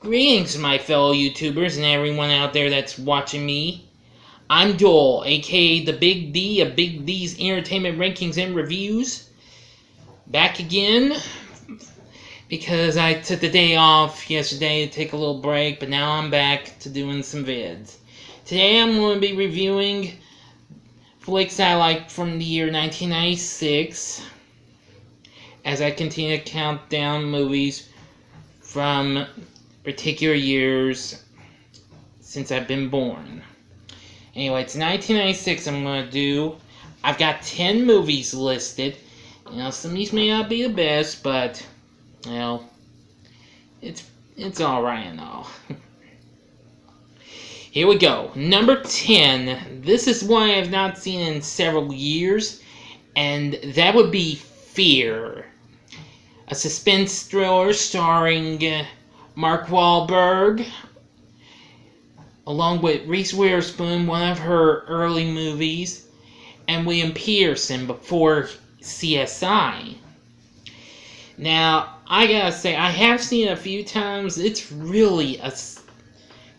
Greetings, my fellow YouTubers and everyone out there that's watching me. I'm Joel, aka the Big D of Big D's Entertainment Rankings and Reviews. Back again, because I took the day off yesterday to take a little break, but now I'm back to doing some vids. Today I'm going to be reviewing flicks I like from the year 1996, as I continue to count down movies from particular years since I've been born. Anyway, it's 1996 I'm going to do. I've got 10 movies listed. Some of these may not be the best, but, it's alright and all. Here we go. Number 10. This is one I have not seen in several years, and that would be Fear. A suspense thriller starring Mark Wahlberg, along with Reese Witherspoon, one of her early movies, and William Peterson before CSI. Now, I gotta say, I have seen it a few times. It's really a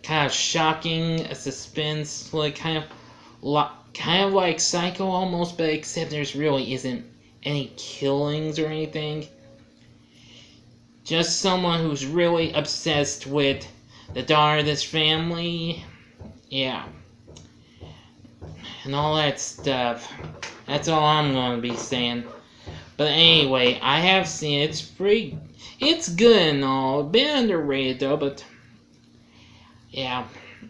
kind of shocking, a suspense, kind of like Psycho almost, but except there's really isn't any killings or anything. Just someone who's really obsessed with the daughter of this family. Yeah. And all that stuff. That's all I'm going to be saying. But anyway, I have seen it. It's good and all. A bit underrated though, but yeah,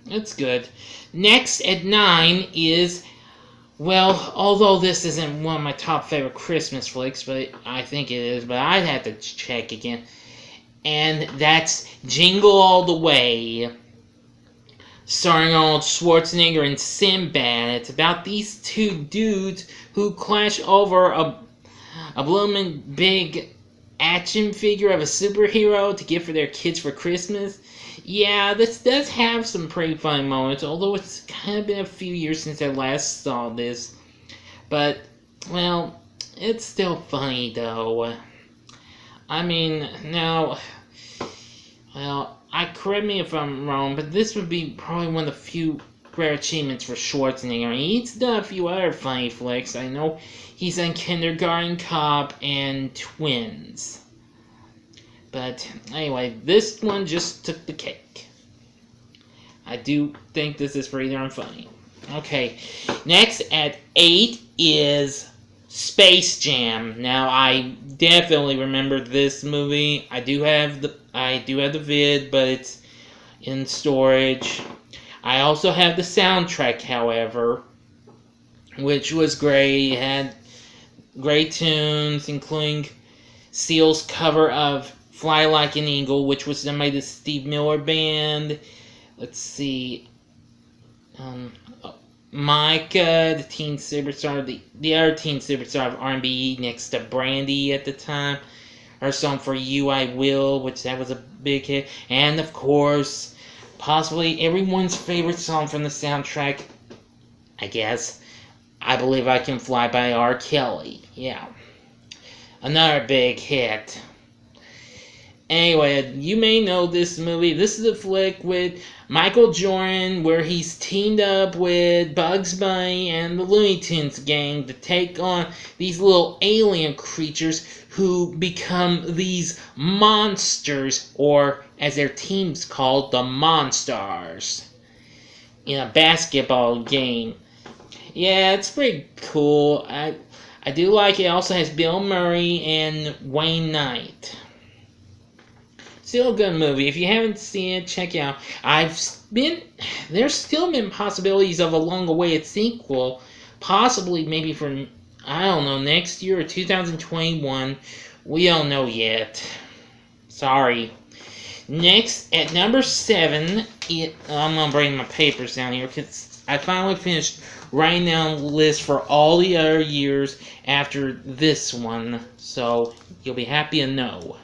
it's good. Next at 9 is, well, although this isn't one of my top favorite Christmas flicks, but I think it is, but I'd have to check again. And that's Jingle All the Way, starring Arnold Schwarzenegger and Sinbad. It's about these two dudes who clash over a bloomin' big action figure of a superhero to get for their kids for Christmas. Yeah, this does have some pretty funny moments, although it's kind of been a few years since I last saw this. But, well, it's still funny though. I mean, now, well, correct me if I'm wrong, but this would be probably one of the few rare achievements for Schwarzenegger. I mean, he's done a few other funny flicks. I know he's in Kindergarten Cop and Twins. But anyway, this one just took the cake. I do think this is pretty darn funny. Okay, next at 8 is Space Jam. Now, I definitely remember this movie. I do have the vid, but it's in storage. I also have the soundtrack, however, which was great. It had great tunes, including Seal's cover of Fly Like an Eagle, which was done by the Steve Miller Band. Let's see. Micah, the teen superstar, the other teen superstar of R&B next to Brandy at the time. Her song For You I Will, which that was a big hit. And of course, possibly everyone's favorite song from the soundtrack, I guess, I Believe I Can Fly by R. Kelly. Yeah. Another big hit. Anyway, you may know this movie. This is a flick with Michael Jordan where he's teamed up with Bugs Bunny and the Looney Tunes gang to take on these little alien creatures who become these monsters, or as their team's called, the Monstars, in a basketball game. Yeah, it's pretty cool. I do like it. It also has Bill Murray and Wayne Knight. Still a good movie. If you haven't seen it, check it out. There's still been possibilities of a long-awaited sequel, possibly maybe for, I don't know, next year or 2021. We don't know yet. Sorry. Next, at number 7, I'm going to bring my papers down here because I finally finished writing down the list for all the other years after this one. So, you'll be happy to know.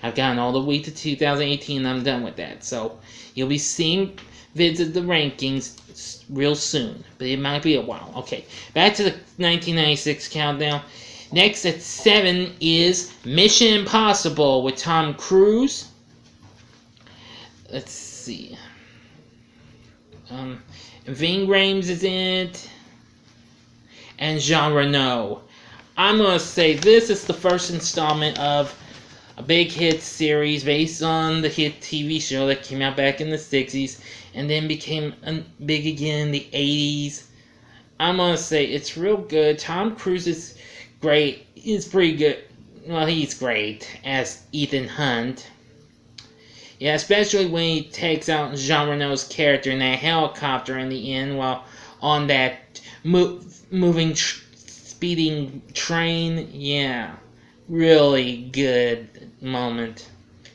I've gotten all the way to 2018 and I'm done with that. So, you'll be seeing vids of the rankings real soon. But it might be a while. Okay, back to the 1996 countdown. Next at 7 is Mission Impossible with Tom Cruise. let's see. Ving Rhames is in it, and Jean Reno. I'm gonna say this is the first installment of a big hit series based on the hit TV show that came out back in the 60s and then became big again in the 80s. I'm gonna say it's real good. Tom Cruise is great. He's pretty good. Well, he's great as Ethan Hunt. Yeah, especially when he takes out Jean Reno's character in that helicopter in the end while on that moving, speeding train. Yeah, really good moment.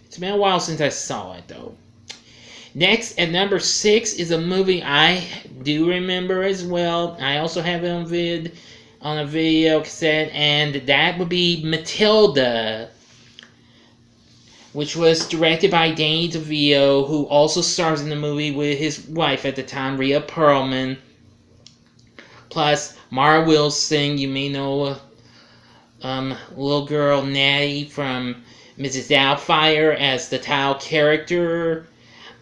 It's been a while since I saw it, though. Next, at number 6 is a movie I do remember as well. I also have it on a video cassette, and that would be Matilda, which was directed by Danny DeVito, who also stars in the movie with his wife at the time, Rhea Perlman. Plus, Mara Wilson, you may know little girl Natty from Mrs. Doubtfire as the title character.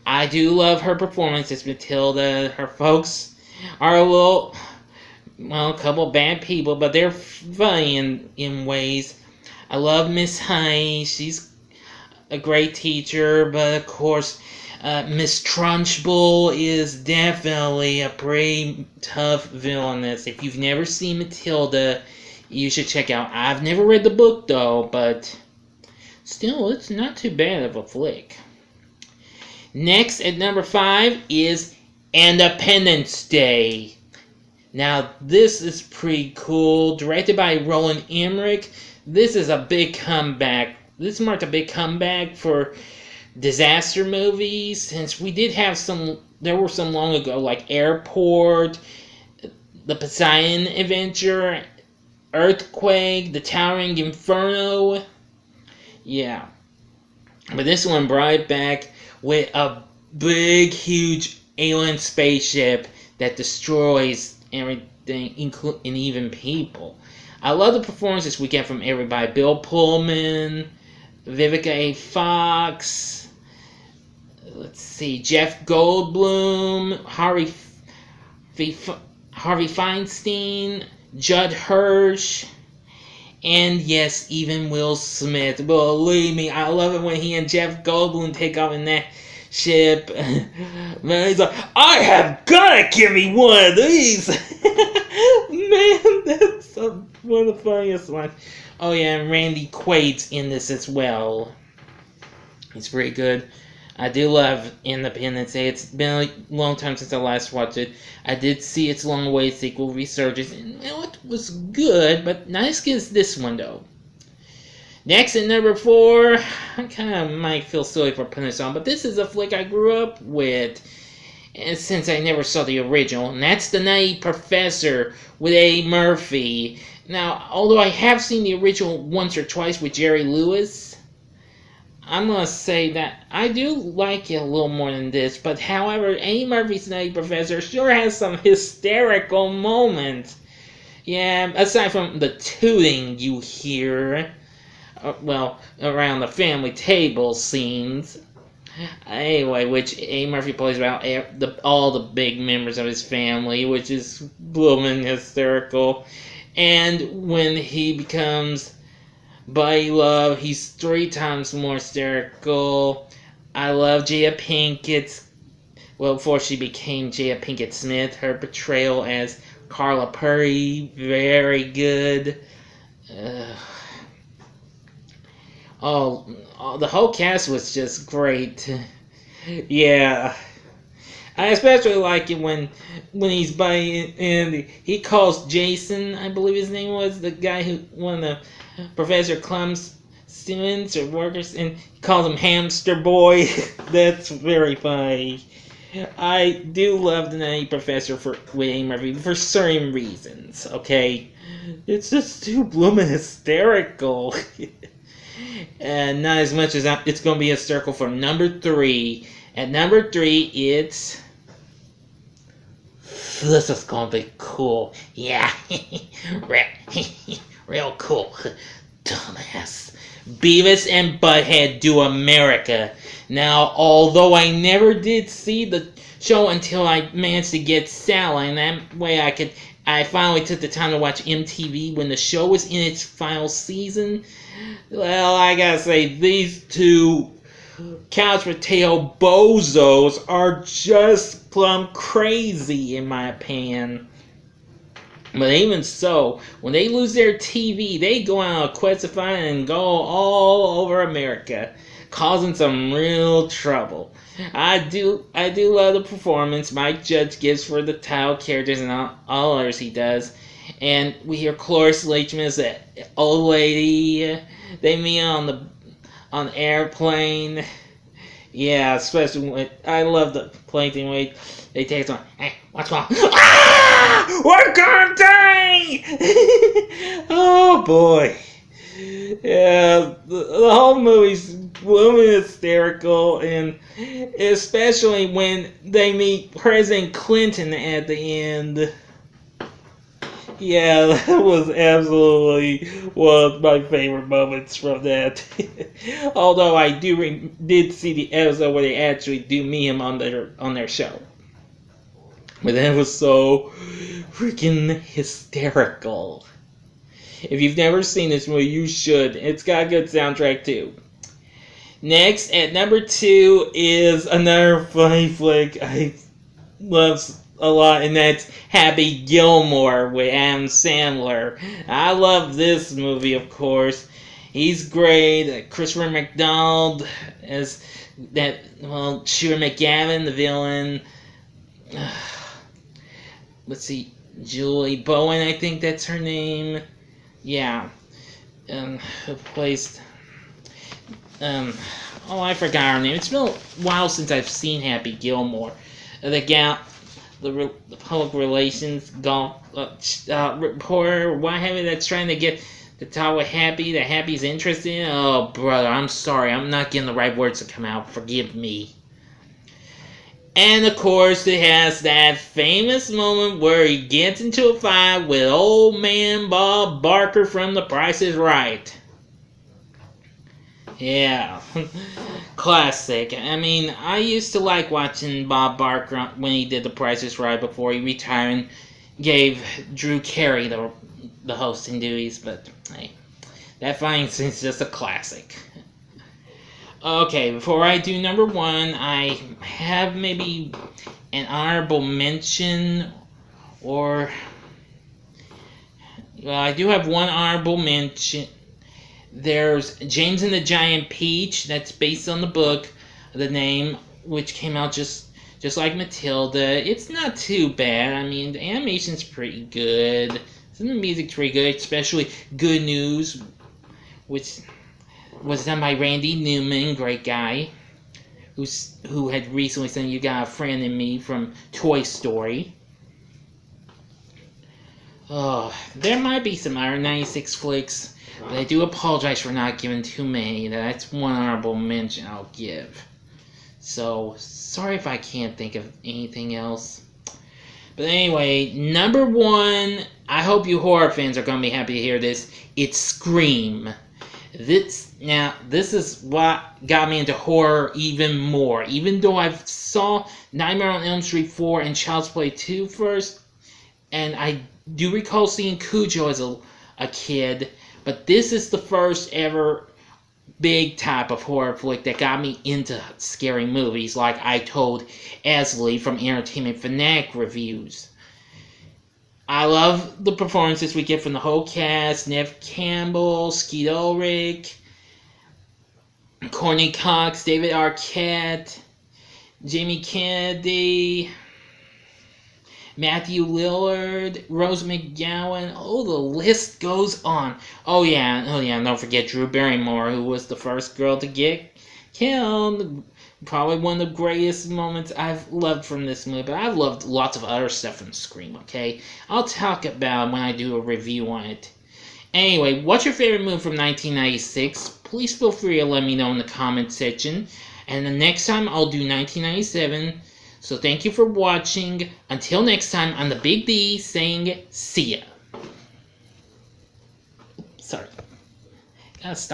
I do love her performance as Matilda. Her folks are a couple bad people, but they're funny in ways. I love Miss Honey. She's a great teacher, but of course, Miss Trunchbull is definitely a pretty tough villainess. If you've never seen Matilda, you should check out. I've never read the book though, but still, it's not too bad of a flick. Next at number 5 is Independence Day. Now, this is pretty cool. Directed by Roland Emmerich. This is a big comeback. This marked a big comeback for disaster movies, since we did have some. There were some long ago, like Airport, The Poseidon Adventure, Earthquake, The Towering Inferno. Yeah. But this one brought it back with a big, huge alien spaceship that destroys everything, and even people. I love the performances we get from everybody. Bill Pullman, Vivica A. Fox, let's see, Jeff Goldblum, Harvey Feinstein, Judd Hirsch, and yes, even Will Smith. Believe me, I love it when he and Jeff Goldblum take off in that ship. Man, he's like, I have gotta give me one of these. Man, that's one of the funniest ones. Oh yeah, and Randy Quaid's in this as well. He's pretty good. I do love Independence Day. It's been a long time since I last watched it. I did see its long-awaited sequel, Resurgence, and it was good, but not as good as this one, though. Next, at number 4, I kind of might feel silly for putting this on, but this is a flick I grew up with, and since I never saw the original, and that's The Nutty Professor with Eddie Murphy. Now, although I have seen the original once or twice with Jerry Lewis, I'm going to say that I do like it a little more than this, but however, Eddie Murphy's Nutty Professor sure has some hysterical moments. Yeah, aside from the tooting you hear, around the family table scenes. Anyway, which Eddie Murphy plays about all the big members of his family, which is blooming hysterical. And when he becomes Buddy Love, he's 3 times more hysterical. I love Jada Pinkett's, before she became Jada Pinkett Smith, her portrayal as Carla Purdy, very good. The whole cast was just great. Yeah. I especially like it when he's by and he calls Jason, I believe his name was, the guy who one of the Professor Clum's students or workers, and he calls him Hamster Boy. That's very funny. I do love the Nutty Professor with Eddie Murphy for certain reasons, okay? It's just too bloomin' hysterical. And not as much as it's going to be hysterical for number 3. At number 3, it's... This is going to be cool. Yeah. Real cool. Dumbass. Beavis and Butthead Do America. Now, although I never did see the show until I managed to get Sally, and that way I finally took the time to watch MTV when the show was in its final season. Well, I gotta say, these two couch potato bozos are just plumb crazy, in my opinion. But even so, when they lose their TV, they go on a quest to find it and go all over America, causing some real trouble. I do love the performance Mike Judge gives for the title characters and all others he does. And we hear Cloris Leachman as the old lady. They meet on the airplane. Yeah, especially when I love the plane thing when they take on. Hey, what's wrong? Ah! We're gonna die! Oh boy. Yeah, the whole movie's hysterical, and especially when they meet President Clinton at the end. Yeah, that was absolutely one of my favorite moments from that. Although I did see the episode where they actually do meet him on their show, but that was so freaking hysterical. If you've never seen this movie, you should. It's got a good soundtrack too. Next, at number 2 is another funny flick I love a lot, and that's Happy Gilmore with Adam Sandler. I love this movie, of course. He's great. Christopher McDonald as that, well, Shooter McGavin, the villain. Let's see, Julie Bowen, I think that's her name. Yeah. Who plays... oh, I forgot her name. It's been a while since I've seen Happy Gilmore. The public relations reporter, what have you, that's trying to get to talk with Happy, that Happy's interested in. Oh, brother, I'm sorry. I'm not getting the right words to come out. Forgive me. And, of course, it has that famous moment where he gets into a fight with old man Bob Barker from The Price is Right. Yeah, classic. I mean, I used to like watching Bob Barker when he did The Price is Right before he retired and gave Drew Carey the hosting duties, but hey, that fine is just a classic. Okay, before I do number 1, I have maybe an honorable mention, or... well, I do have one honorable mention. There's James and the Giant Peach, that's based on the book, the name, which came out just like Matilda. It's not too bad. I mean, the animation's pretty good. Some of the music's pretty good, especially Good News, which was done by Randy Newman, great guy, who had recently sung You Got a Friend in Me from Toy Story. Oh, there might be some other 96 flicks, but I do apologize for not giving too many. That's one honorable mention I'll give. So, sorry if I can't think of anything else. But anyway, number 1, I hope you horror fans are going to be happy to hear this. It's Scream. This is what got me into horror even more. Even though I saw Nightmare on Elm Street 4 and Child's Play 2 first, and I do recall seeing Cujo as a kid, but this is the first ever big type of horror flick that got me into scary movies, like I told Esley from Entertainment Fanatic Reviews. I love the performances we get from the whole cast: Neve Campbell, Skeet Ulrich, Courtney Cox, David Arquette, Jamie Kennedy, Matthew Lillard, Rose McGowan. Oh, the list goes on. Oh yeah, don't forget Drew Barrymore, who was the first girl to get killed. Probably one of the greatest moments I've loved from this movie, but I've loved lots of other stuff from Scream, okay? I'll talk about it when I do a review on it. Anyway, what's your favorite movie from 1996? Please feel free to let me know in the comment section. And the next time I'll do 1997. So thank you for watching. Until next time, I'm the Big D saying see ya. Sorry. Gotta stop.